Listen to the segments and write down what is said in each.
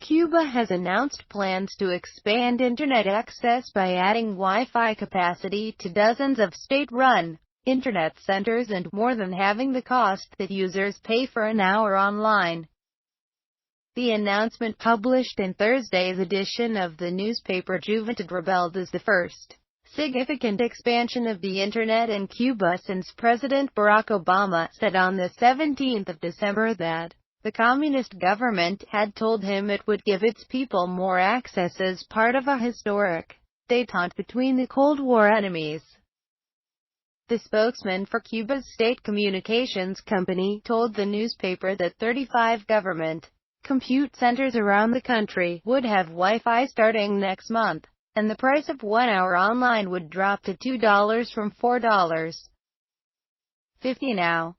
Cuba has announced plans to expand internet access by adding Wi-Fi capacity to dozens of state-run internet centers and more than halving the cost that users pay for an hour online. The announcement, published in Thursday's edition of the newspaper Juventud Rebelde, is the first significant expansion of the internet in Cuba since President Barack Obama said on the 17th of December that the communist government had told him it would give its people more access as part of a historic détente between the Cold War enemies. The spokesman for Cuba's state communications company told the newspaper that 35 government compute centers around the country would have Wi-Fi starting next month, and the price of 1 hour online would drop to $2 from $4.50 now.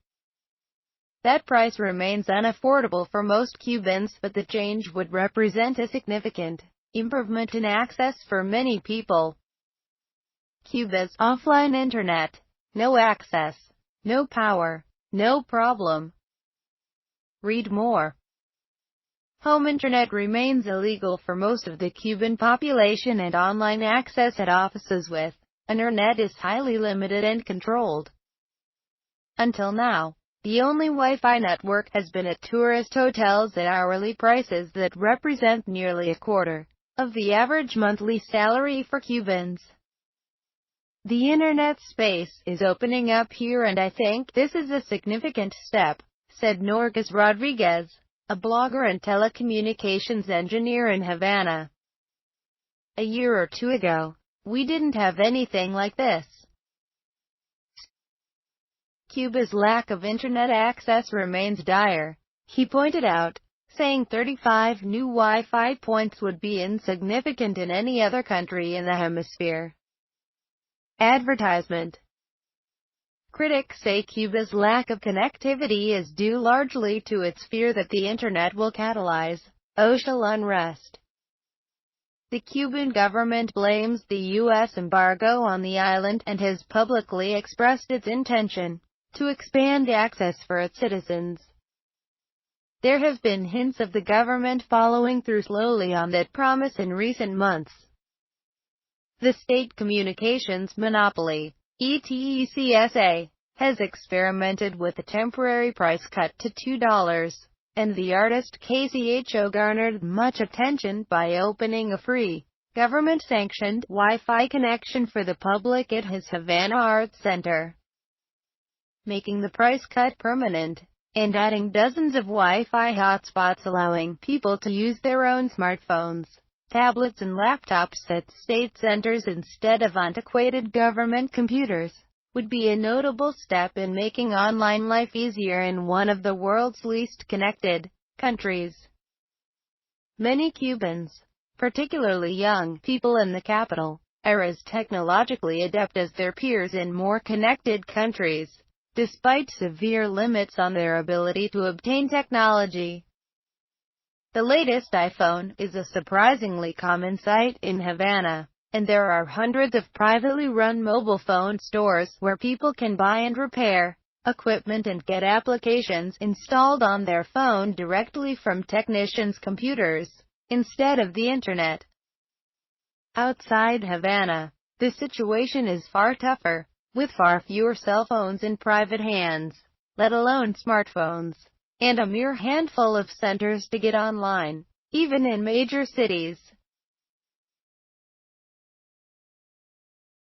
That price remains unaffordable for most Cubans, but the change would represent a significant improvement in access for many people. Cuba's offline internet. No access, no power, no problem. Read more. Home internet remains illegal for most of the Cuban population, and online access at offices with an internet is highly limited and controlled. Until now, the only Wi-Fi network has been at tourist hotels at hourly prices that represent nearly a quarter of the average monthly salary for Cubans. The internet space is opening up here, and I think this is a significant step, said Norges Rodriguez, a blogger and telecommunications engineer in Havana. A year or two ago, we didn't have anything like this. Cuba's lack of internet access remains dire, he pointed out, saying 35 new Wi-Fi points would be insignificant in any other country in the hemisphere. Advertisement. Critics say Cuba's lack of connectivity is due largely to its fear that the internet will catalyze social unrest. The Cuban government blames the U.S. embargo on the island and has publicly expressed its intention to expand access for its citizens. There have been hints of the government following through slowly on that promise in recent months. The state communications monopoly, ETECSA, has experimented with a temporary price cut to $2, and the artist KCHO garnered much attention by opening a free, government-sanctioned Wi-Fi connection for the public at his Havana Arts Center, making the price cut permanent, and adding dozens of Wi-Fi hotspots allowing people to use their own smartphones, tablets and laptops at state centers instead of antiquated government computers, would be a notable step in making online life easier in one of the world's least connected countries. Many Cubans, particularly young people in the capital, are as technologically adept as their peers in more connected countries, despite severe limits on their ability to obtain technology. The latest iPhone is a surprisingly common sight in Havana, and there are hundreds of privately run mobile phone stores where people can buy and repair equipment and get applications installed on their phone directly from technicians' computers, instead of the internet. Outside Havana, the situation is far tougher, with far fewer cell phones in private hands, let alone smartphones, and a mere handful of centers to get online, even in major cities.